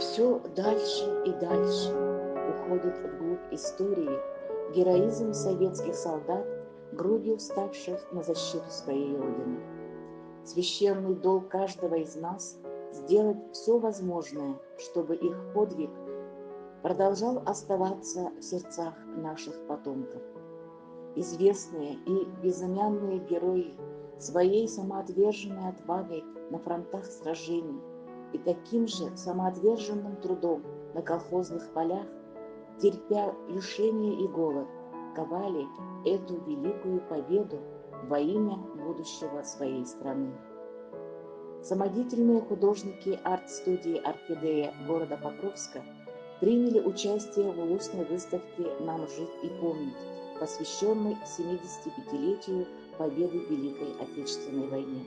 Все дальше и дальше уходит вглубь истории героизм советских солдат, грудью вставших на защиту своей Родины. Священный долг каждого из нас сделать все возможное, чтобы их подвиг продолжал оставаться в сердцах наших потомков. Известные и безымянные герои своей самоотверженной отвагой на фронтах сражений и таким же самоотверженным трудом на колхозных полях, терпя лишения и голод, ковали эту великую победу во имя будущего своей страны. Самодеятельные художники арт-студии «Орхидея» города Покровска приняли участие в улусной выставке «Нам жить и помнить», посвященной 75-летию победы в Великой Отечественной войне.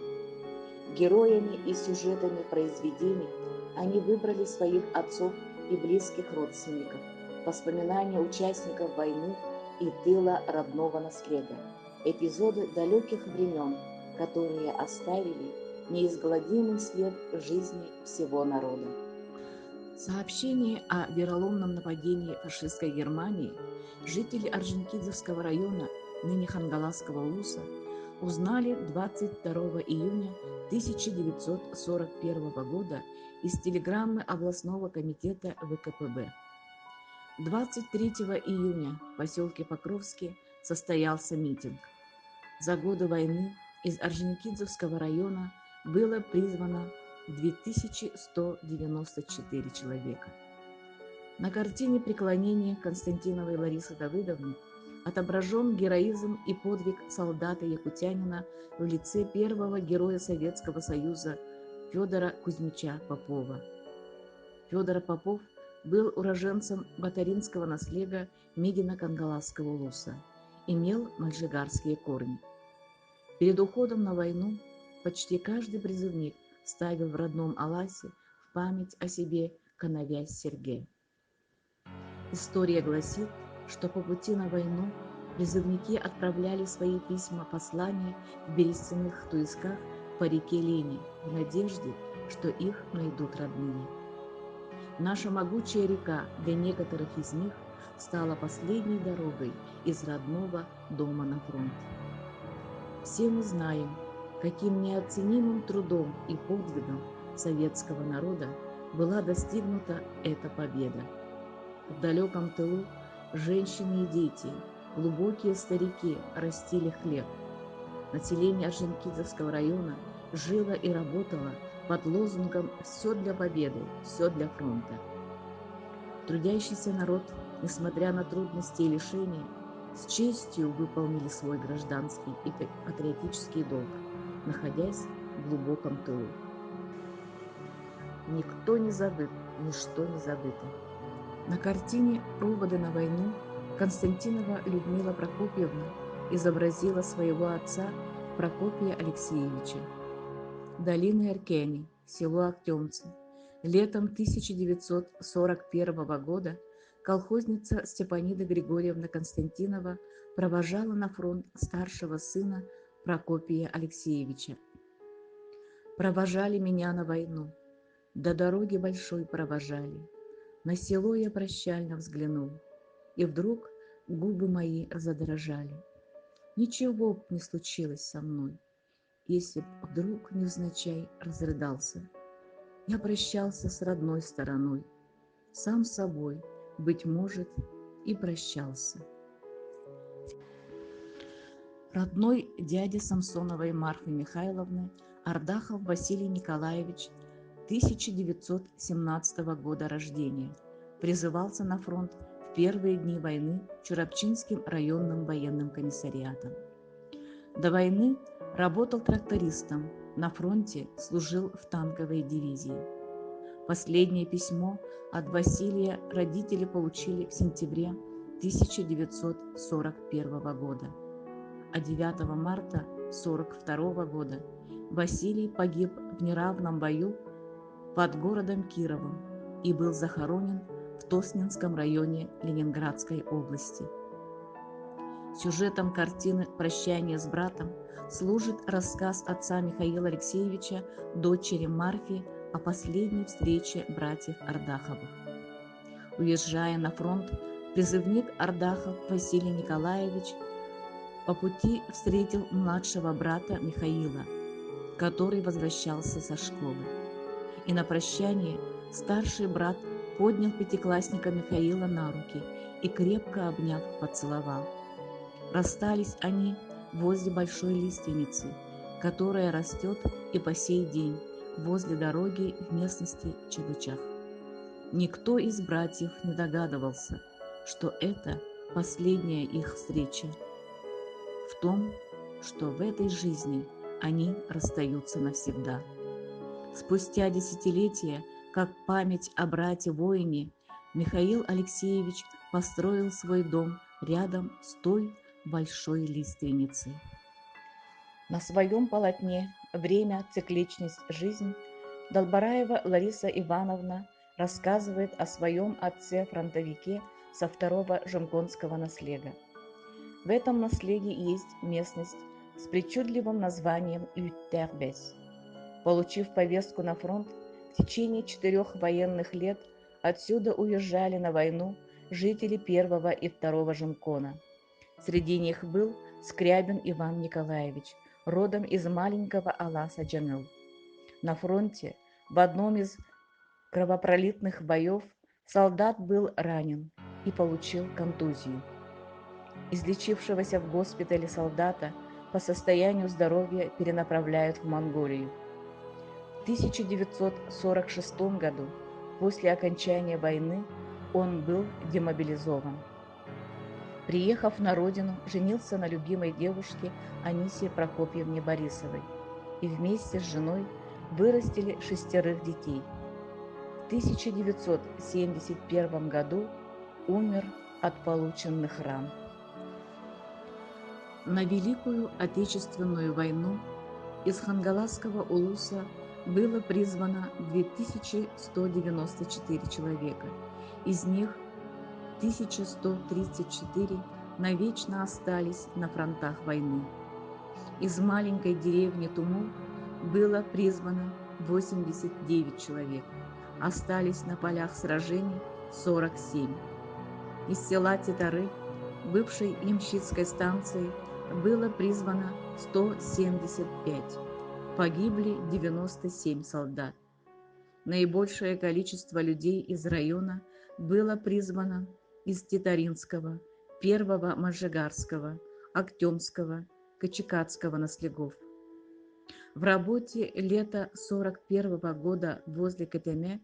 Героями и сюжетами произведений они выбрали своих отцов и близких родственников, воспоминания участников войны и тыла родного наследия, эпизоды далеких времен, которые оставили неизгладимый след в жизни всего народа. Сообщение о вероломном нападении фашистской Германии жители Орджоникидзевского района, ныне Хангаласского улуса, узнали 22 июня 1941 года из телеграммы областного комитета ВКПБ. 23 июня в поселке Покровске состоялся митинг. За годы войны из Орджоникидзевского района было призвано 2194 человека. На картине преклонения Константиновой Ларисы Давыдовны отображен героизм и подвиг солдата-якутянина в лице первого героя Советского Союза Федора Кузьмича Попова. Федор Попов был уроженцем батаринского наследия Мигино-Кангаласского улуса, имел маджигарские корни. Перед уходом на войну почти каждый призывник ставил в родном Аласе в память о себе коновязь серьге. История гласит, что по пути на войну призывники отправляли свои письма-послания в берестяных туисках по реке Лени в надежде, что их найдут родные. Наша могучая река для некоторых из них стала последней дорогой из родного дома на фронт. Все мы знаем, каким неоценимым трудом и подвигом советского народа была достигнута эта победа. В далеком тылу женщины и дети, глубокие старики растили хлеб. Население Орджоникидзевского района жило и работало под лозунгом «Все для победы, все для фронта». Трудящийся народ, несмотря на трудности и лишения, с честью выполнили свой гражданский и патриотический долг, находясь в глубоком тылу. Никто не забыт, ничто не забыто. На картине «Проводы на войну» Константинова Людмила Прокопьевна изобразила своего отца Прокопия Алексеевича. Долина Эркени, село Актемцы. Летом 1941 года колхозница Степанида Григорьевна Константинова провожала на фронт старшего сына Прокопия Алексеевича. Провожали меня на войну, до дороги большой провожали. На село я прощально взглянул, и вдруг губы мои задрожали. Ничего б не случилось со мной, если б вдруг невзначай разрыдался. Я прощался с родной стороной, сам с собой, быть может, и прощался. Родной дядя Самсоновой Марфы Михайловны Ардахов Василий Николаевич 1917 года рождения, призывался на фронт в первые дни войны Чурапчинским районным военным комиссариатом. До войны работал трактористом, на фронте служил в танковой дивизии. Последнее письмо от Василия родители получили в сентябре 1941 года, а 9 марта 1942 года Василий погиб в неравном бою под городом Кировом и был захоронен в Тоснинском районе Ленинградской области. Сюжетом картины «Прощание с братом» служит рассказ отца Михаила Алексеевича дочери Марфи о последней встрече братьев Ардаховых. Уезжая на фронт, призывник Ардахов Василий Николаевич по пути встретил младшего брата Михаила, который возвращался со школы. И на прощание старший брат поднял пятиклассника Михаила на руки и, крепко обняв, поцеловал. Расстались они возле большой лиственницы, которая растет и по сей день возле дороги в местности Чебычах. Никто из братьев не догадывался, что это последняя их встреча, в том, что в этой жизни они расстаются навсегда. Спустя десятилетия, как память о брате-воине, Михаил Алексеевич построил свой дом рядом с той большой лиственницей. На своем полотне «Время, цикличность, жизнь» Долбараева Лариса Ивановна рассказывает о своем отце-фронтовике со второго жемконского наслега. В этом наслеге есть местность с причудливым названием Юттербес. Получив повестку на фронт, в течение 4 военных лет отсюда уезжали на войну жители первого и второго жемкона. Среди них был Скрябин Иван Николаевич, родом из маленького Аласа-Джамил. На фронте в одном из кровопролитных боев солдат был ранен и получил контузию. Излечившегося в госпитале солдата по состоянию здоровья перенаправляют в Монголию. В 1946 году, после окончания войны, он был демобилизован. Приехав на родину, женился на любимой девушке Анисе Прокопьевне Борисовой и вместе с женой вырастили 6 детей. В 1971 году умер от полученных ран. На Великую Отечественную войну из Хангаласского улуса было призвано 2194 человека, из них 1134 навечно остались на фронтах войны. Из маленькой деревни Тумул было призвано 89 человек, остались на полях сражений 47. Из села Титары, бывшей Ямщицкой станции, было призвано 175, погибли 97 солдат. Наибольшее количество людей из района было призвано из Титаринского, Первого Можайгарского, Актемского, Кочекатского наслегов. В работе «Лето 41 года возле Кетеме»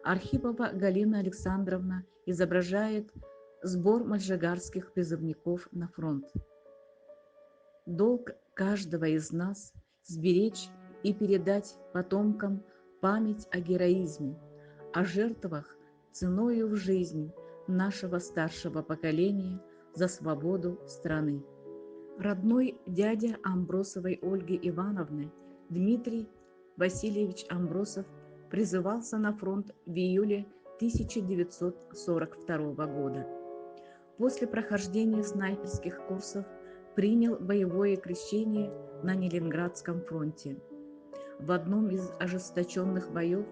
Архипова Галина Александровна изображает сбор можайгарских призывников на фронт. Долг каждого из нас сберечь и передать потомкам память о героизме, о жертвах ценою в жизнь нашего старшего поколения за свободу страны. Родной дядя Амбросовой Ольги Ивановны, Дмитрий Васильевич Амбросов, призывался на фронт в июле 1942 года. После прохождения снайперских курсов принял боевое крещение на Ленинградском фронте. В одном из ожесточенных боев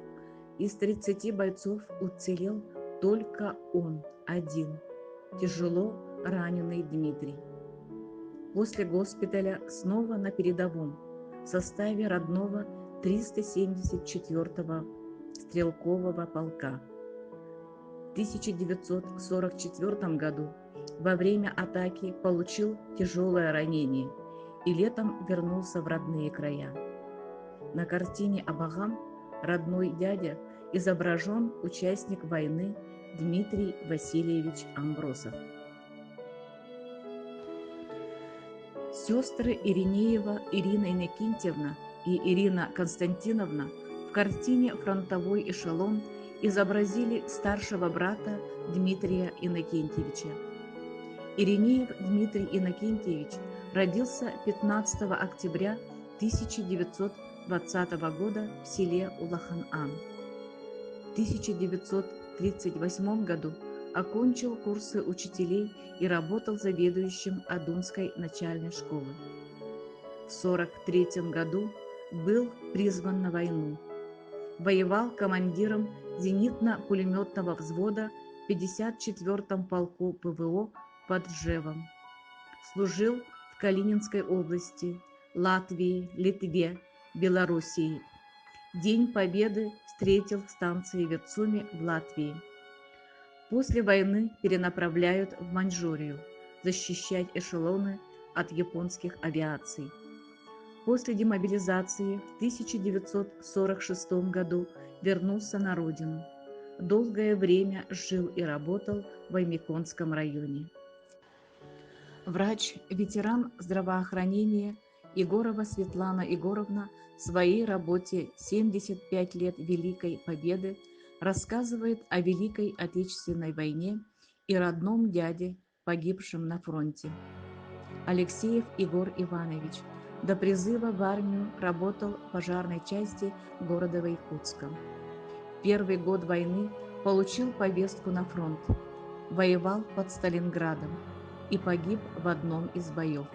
из 30 бойцов уцелел только он один, тяжело раненый Дмитрий. После госпиталя снова на передовом в составе родного 374-го стрелкового полка. В 1944 году во время атаки получил тяжелое ранение и летом вернулся в родные края. На картине «Абагам» родной дядя изображен участник войны Дмитрий Васильевич Амбросов. Сестры Иринеева Ирина Иннокентьевна и Ирина Константиновна в картине «Фронтовой эшелон» изобразили старшего брата Дмитрия Иннокентьевича. Иринеев Дмитрий Иннокентьевич родился 15 октября 1920 года в селе Улахан-Ан. В 1938 году окончил курсы учителей и работал заведующим Адунской начальной школы. В 1943 году был призван на войну. Воевал командиром зенитно-пулеметного взвода в 54-м полку ПВО под Ржевом. Служил в Калининской области, Латвии, Литве, Белоруссии. День Победы встретил в станции Вирцуми в Латвии. После войны перенаправляют в Маньчжурию защищать эшелоны от японских авиаций. После демобилизации в 1946 году вернулся на родину. Долгое время жил и работал в Аймяконском районе. Врач, ветеран здравоохранения Егорова Светлана Егоровна в своей работе «75 лет Великой Победы» рассказывает о Великой Отечественной войне и родном дяде, погибшем на фронте. Алексеев Егор Иванович до призыва в армию работал в пожарной части города Якутска. Первый год войны получил повестку на фронт, воевал под Сталинградом и погиб в одном из боев.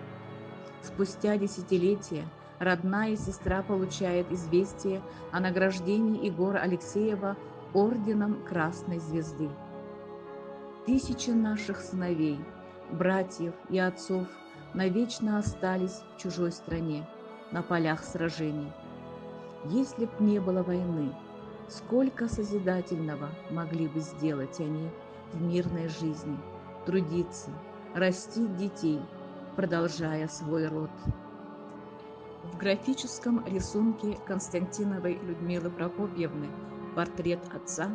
Спустя десятилетия родная сестра получает известие о награждении Егора Алексеева орденом Красной Звезды. Тысячи наших сыновей, братьев и отцов навечно остались в чужой стране, на полях сражений. Если б не было войны, сколько созидательного могли бы сделать они в мирной жизни, трудиться, растить детей, продолжая свой род. В графическом рисунке Константиновой Людмилы Прокопьевны «Портрет отца»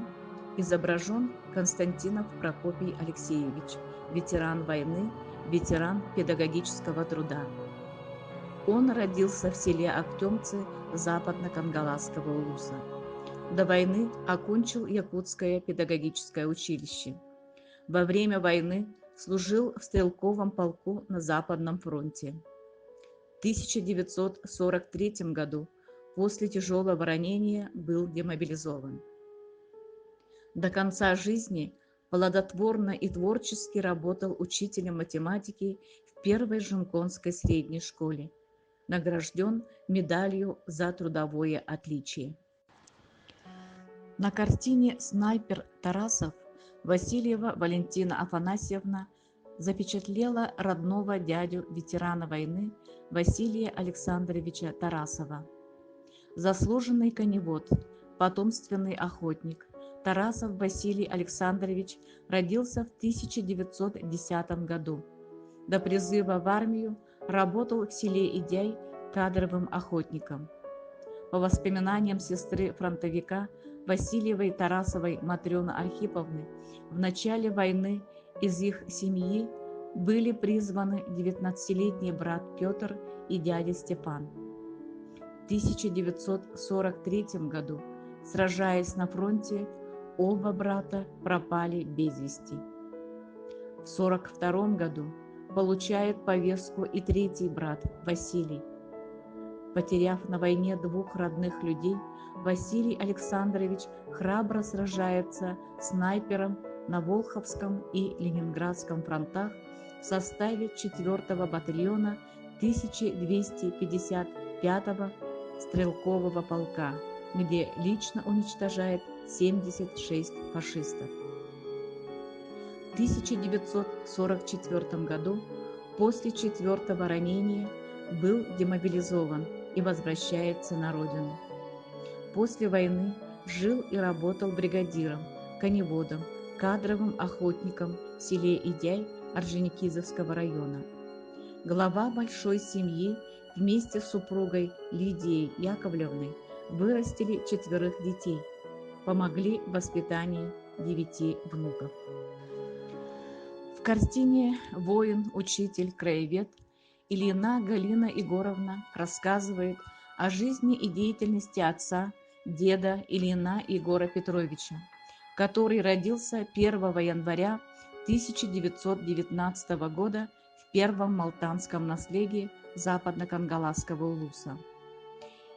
изображен Константинов Прокопий Алексеевич, ветеран войны, ветеран педагогического труда. Он родился в селе Актемцы Западно-Кангаласского улуса. До войны окончил Якутское педагогическое училище. Во время войны служил в стрелковом полку на Западном фронте. В 1943 году после тяжелого ранения был демобилизован. До конца жизни плодотворно и творчески работал учителем математики в первой Жумконской средней школе. Награжден медалью за трудовое отличие. На картине «Снайпер Тарасов» Васильева Валентина Афанасьевна запечатлела родного дядю ветерана войны Василия Александровича Тарасова. Заслуженный коневод, потомственный охотник, Тарасов Василий Александрович родился в 1910 году. До призыва в армию работал в селе Идяй кадровым охотником. По воспоминаниям сестры фронтовика Васильевой Тарасовой Матрёны Архиповны, в начале войны из их семьи были призваны 19-летний брат Петр и дядя Степан. В 1943 году, сражаясь на фронте, оба брата пропали без вести. В 1942 году получает повестку и третий брат Василий. Потеряв на войне двух родных людей, Василий Александрович храбро сражается снайпером на Волховском и Ленинградском фронтах в составе 4-го батальона 1255-го стрелкового полка, где лично уничтожает 76 фашистов. В 1944 году после 4-го ранения был демобилизован и возвращается на родину. После войны жил и работал бригадиром, коневодом, кадровым охотником в селе Идяй Орджоникидзевского района. Глава большой семьи вместе с супругой Лидией Яковлевной вырастили 4 детей, помогли в воспитании 9 внуков. В картине «Воин, учитель, краевед» Ильина Галина Егоровна рассказывает о жизни и деятельности отца, деда Ильина Егора Петровича, который родился 1 января 1919 года в Первом Малтанском наследии Западно-Кангаласского улуса.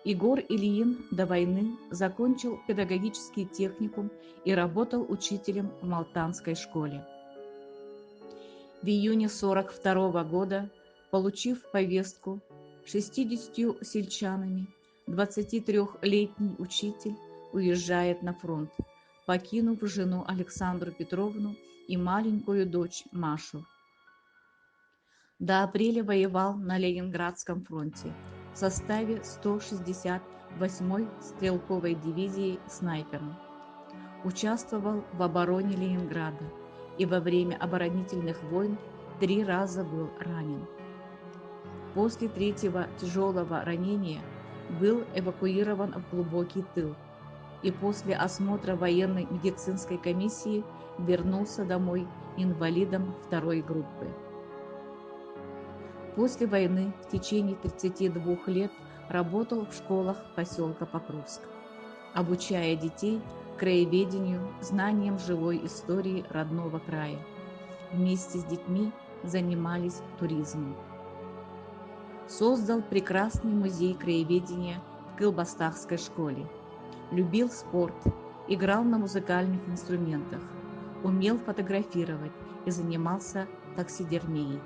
Егор Ильин до войны закончил педагогический техникум и работал учителем в Малтанской школе. В июне 1942 года, получив повестку, 60 сельчанами 23-летний учитель уезжает на фронт, покинув жену Александру Петровну и маленькую дочь Машу. До апреля воевал на Ленинградском фронте в составе 168-й стрелковой дивизии снайпером. Участвовал в обороне Ленинграда и во время оборонительных войн 3 раза был ранен. После 3-го тяжелого ранения был эвакуирован в глубокий тыл и после осмотра военной медицинской комиссии вернулся домой инвалидом 2-й группы. После войны в течение 32 лет работал в школах поселка Покровск, обучая детей краеведению, знаниям живой истории родного края. Вместе с детьми занимались туризмом. Создал прекрасный музей краеведения в Кылбастахской школе. Любил спорт, играл на музыкальных инструментах, умел фотографировать и занимался таксидермией.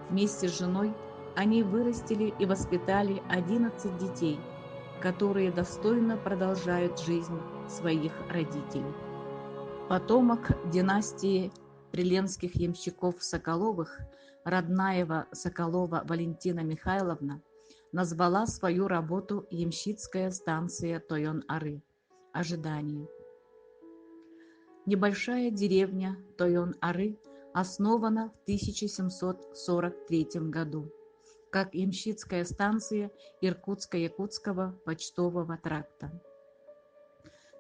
Вместе с женой они вырастили и воспитали 11 детей, которые достойно продолжают жизнь своих родителей. Потомок династии приленских ямщиков-Соколовых, Роднаева Соколова Валентина Михайловна, назвала свою работу «Ямщицкая станция Тойон-Ары. Ожидание». Небольшая деревня Тойон-Ары основана в 1743 году как ямщицкая станция Иркутско-Якутского почтового тракта.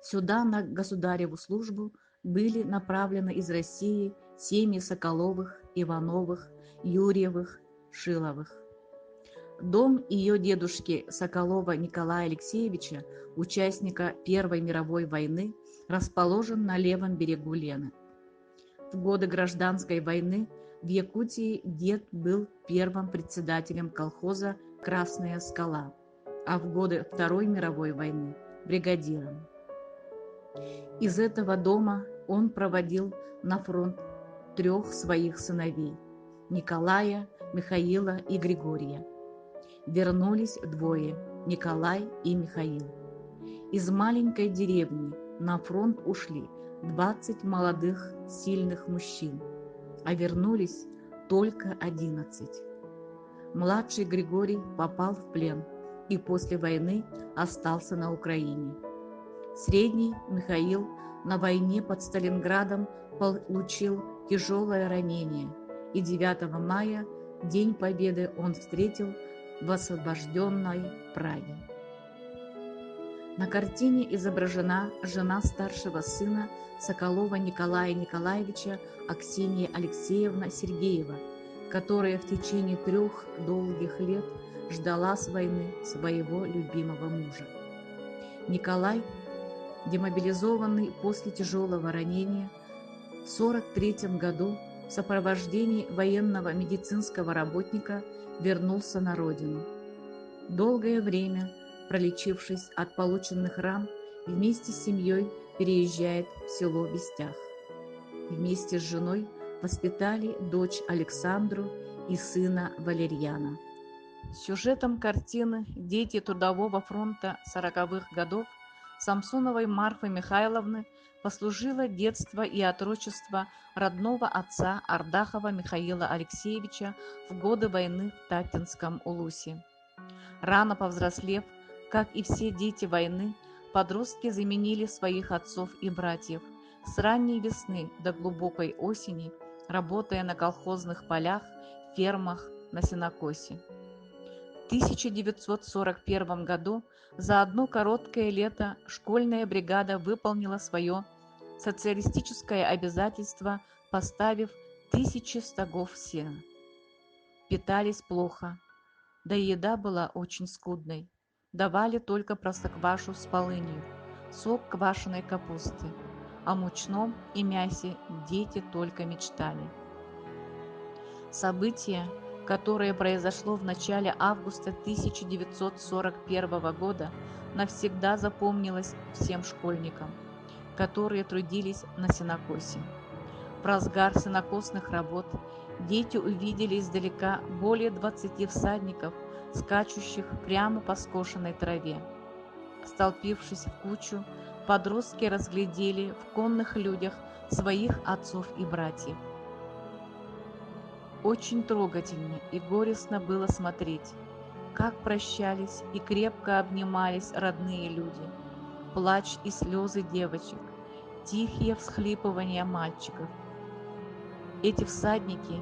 Сюда на государеву службу были направлены из России семьи Соколовых, Ивановых, Юрьевых, Шиловых. Дом ее дедушки Соколова Николая Алексеевича, участника Первой мировой войны, расположен на левом берегу Лены. В годы гражданской войны в Якутии дед был первым председателем колхоза «Красная скала», а в годы Второй мировой войны – бригадиром. Из этого дома он проводил на фронт 3 своих сыновей – Николая, Михаила и Григория. Вернулись 2 – Николай и Михаил. Из маленькой деревни на фронт ушли 20 молодых, сильных мужчин, а вернулись только 11. Младший Григорий попал в плен и после войны остался на Украине. Средний Михаил на войне под Сталинградом получил тяжелое ранение, и 9 мая, День Победы, он встретил в освобожденной Праге. На картине изображена жена старшего сына Соколова Николая Николаевича Аксинья Алексеевна Сергеева, которая в течение 3 долгих лет ждала с войны своего любимого мужа. Николай, демобилизованный после тяжелого ранения, в 1943 году в сопровождении военного медицинского работника вернулся на родину. Долгое время, пролечившись от полученных ран, вместе с семьей переезжает в село Бестях. Вместе с женой воспитали дочь Александру и сына Валерьяна. Сюжетом картины «Дети Трудового фронта 40-х годов» Самсоновой Марфы Михайловны послужило детство и отрочество родного отца Ардахова Михаила Алексеевича в годы войны в Татинском Улусе. Рано повзрослев, как и все дети войны, подростки заменили своих отцов и братьев, с ранней весны до глубокой осени, работая на колхозных полях, фермах, на сенокосе. В 1941 году за одно короткое лето школьная бригада выполнила свое социалистическое обязательство, поставив 1000 стогов сена. Питались плохо, да и еда была очень скудной. Давали только простоквашу с полынью, сок квашеной капусты. О мучном и мясе дети только мечтали. Событие, которое произошло в начале августа 1941 года, навсегда запомнилось всем школьникам, которые трудились на сенокосе. В разгар сенокосных работ дети увидели издалека более 20 всадников, скачущих прямо по скошенной траве. столпившись в кучу, подростки разглядели в конных людях своих отцов и братьев. Очень трогательно и горестно было смотреть, как прощались и крепко обнимались родные люди, плач и слезы девочек, тихие всхлипывания мальчиков. Эти всадники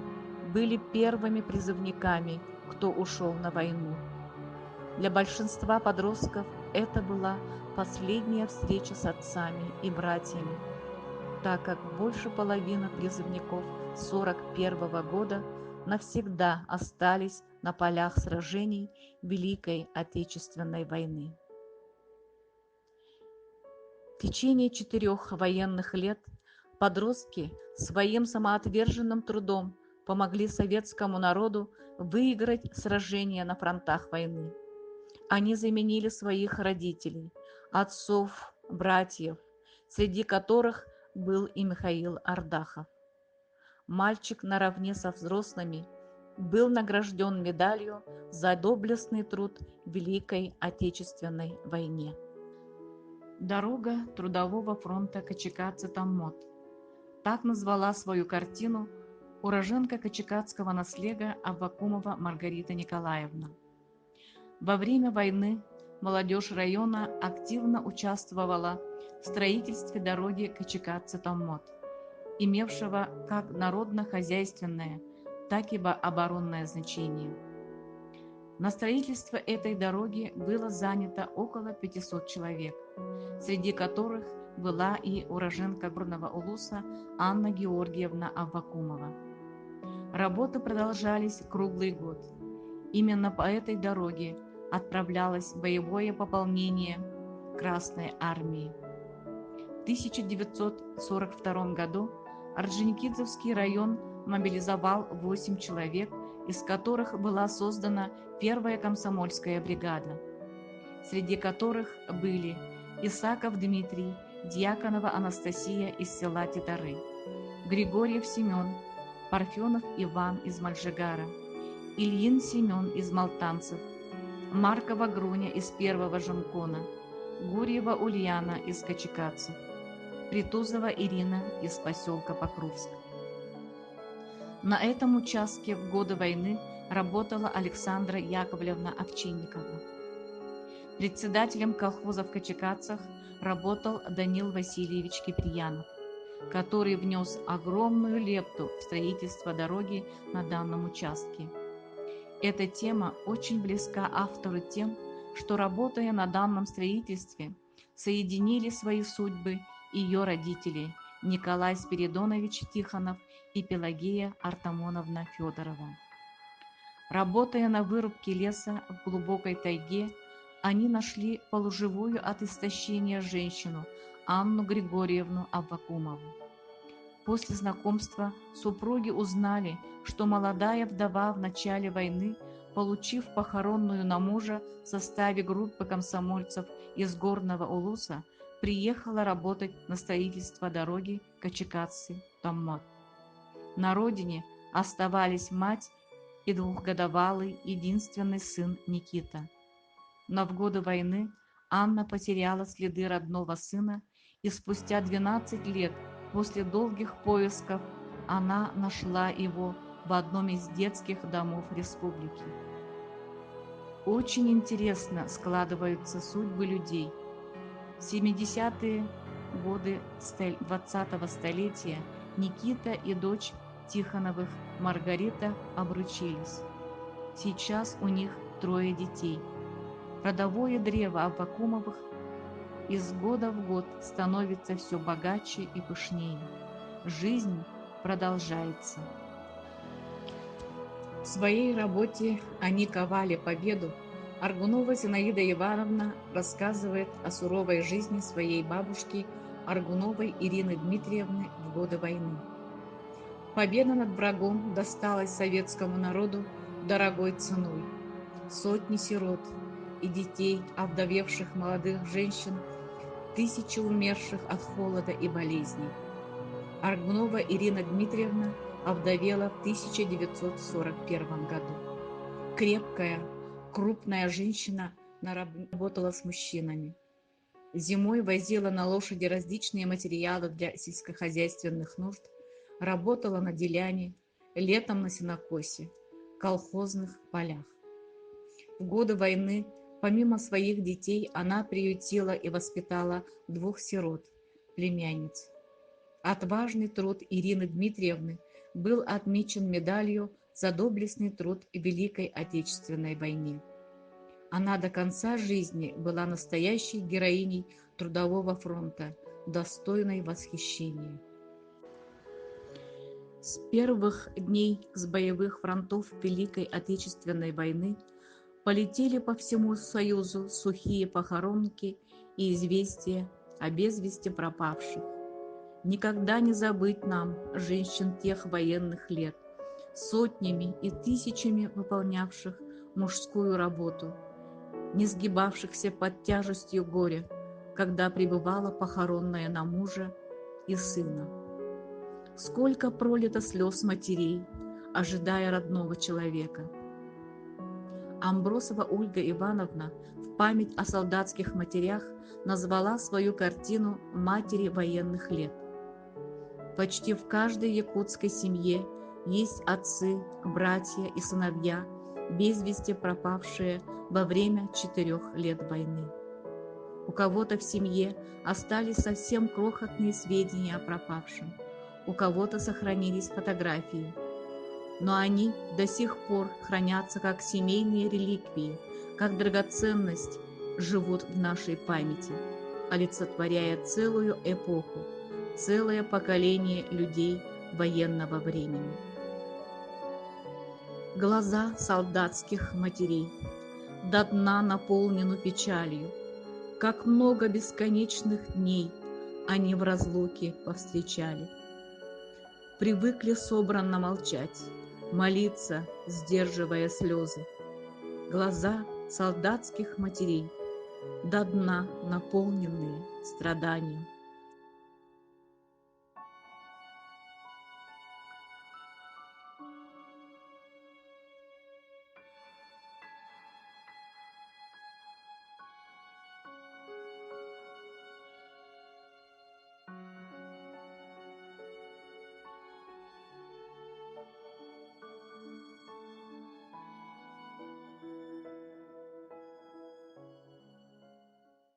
были первыми призывниками, кто ушел на войну. Для большинства подростков это была последняя встреча с отцами и братьями, так как больше половины призывников 1941 года навсегда остались на полях сражений Великой Отечественной войны. В течение 4 военных лет подростки своим самоотверженным трудом помогли советскому народу выиграть сражения на фронтах войны. Они заменили своих родителей, отцов, братьев, среди которых был и Михаил Ардахов. Мальчик наравне со взрослыми был награжден медалью за доблестный труд в Великой Отечественной войне. Дорога Трудового фронта Качекадзе-Томмот. Так назвала свою картину уроженка качекадского наследия Аввакумова Маргарита Николаевна. Во время войны молодежь района активно участвовала в строительстве дороги Качекадзе-Томмот, имевшего как народно-хозяйственное, так и оборонное значение. На строительство этой дороги было занято около 500 человек, среди которых была и уроженка Горного Улуса Анна Георгиевна Аввакумова. Работы продолжались круглый год. Именно по этой дороге отправлялось боевое пополнение Красной армии. В 1942 году Орджоникидзевский район мобилизовал 8 человек, из которых была создана первая комсомольская бригада, среди которых были Исаков Дмитрий, Дьяконова Анастасия из села Титары, Григорьев Семен, Парфенов Иван из Мальжигара, Ильин Семен из Малтанцев, Маркова Груня из Первого Жемкона, Гурьева Ульяна из Качекадцев, Притузова Ирина из поселка Покровск. На этом участке в годы войны работала Александра Яковлевна Овчинникова. Председателем колхоза в Качекадцах работал Данил Васильевич Киприянов, который внес огромную лепту в строительство дороги на данном участке. Эта тема очень близка автору тем, что, работая на данном строительстве, соединили свои судьбы ее родители Николай Спиридонович Тихонов и Пелагея Артамоновна Федорова. Работая на вырубке леса в глубокой тайге, они нашли полуживую от истощения женщину Анну Григорьевну Аввакумову. После знакомства супруги узнали, что молодая вдова в начале войны, получив похоронную на мужа в составе группы комсомольцев из Горного Улуса, приехала работать на строительство дороги Качекадзе-Томмот. На родине оставались мать и двухгодовалый единственный сын Никита. Но в годы войны Анна потеряла следы родного сына, и спустя 12 лет после долгих поисков она нашла его в одном из детских домов республики. Очень интересно складываются судьбы людей. В 70-е годы 20-го столетия Никита и дочь Тихоновых Маргарита обручились. Сейчас у них 3 детей. Родовое древо Аввакумовых из года в год становится все богаче и пышнее. Жизнь продолжается. В своей работе «Они ковали победу» Аргунова Зинаида Ивановна рассказывает о суровой жизни своей бабушки Аргуновой Ирины Дмитриевны в годы войны. Победа над врагом досталась советскому народу дорогой ценой. Сотни сирот и детей, овдовевших молодых женщин, тысячи умерших от холода и болезней. Аргунова Ирина Дмитриевна овдовела в 1941 году. Крепкая, крупная женщина работала с мужчинами. Зимой возила на лошади различные материалы для сельскохозяйственных нужд, работала на деляне, летом на сенокосе, колхозных полях. В годы войны, помимо своих детей, она приютила и воспитала 2 сирот, племянниц. Отважный труд Ирины Дмитриевны был отмечен медалью за доблестный труд в Великой Отечественной войне. Она до конца жизни была настоящей героиней трудового фронта, достойной восхищения. С первых дней с боевых фронтов Великой Отечественной войны полетели по всему Союзу сухие похоронки и известия о без вести пропавших. Никогда не забыть нам женщин тех военных лет, сотнями и тысячами выполнявших мужскую работу, не сгибавшихся под тяжестью горя, когда прибывала похоронная на мужа и сына. Сколько пролито слез матерей, ожидая родного человека. Амбросова Ольга Ивановна в память о солдатских матерях назвала свою картину «Матери военных лет». Почти в каждой якутской семье есть отцы, братья и сыновья, без вести пропавшие во время 4 лет войны. У кого-то в семье остались совсем крохотные сведения о пропавшем, у кого-то сохранились фотографии, но они до сих пор хранятся как семейные реликвии, как драгоценность, живут в нашей памяти, олицетворяя целую эпоху, целое поколение людей военного времени. Глаза солдатских матерей до дна наполнены печалью, как много бесконечных дней они в разлуке повстречали. Привыкли собранно молчать, молиться, сдерживая слезы. Глаза солдатских матерей до дна наполненные страданием.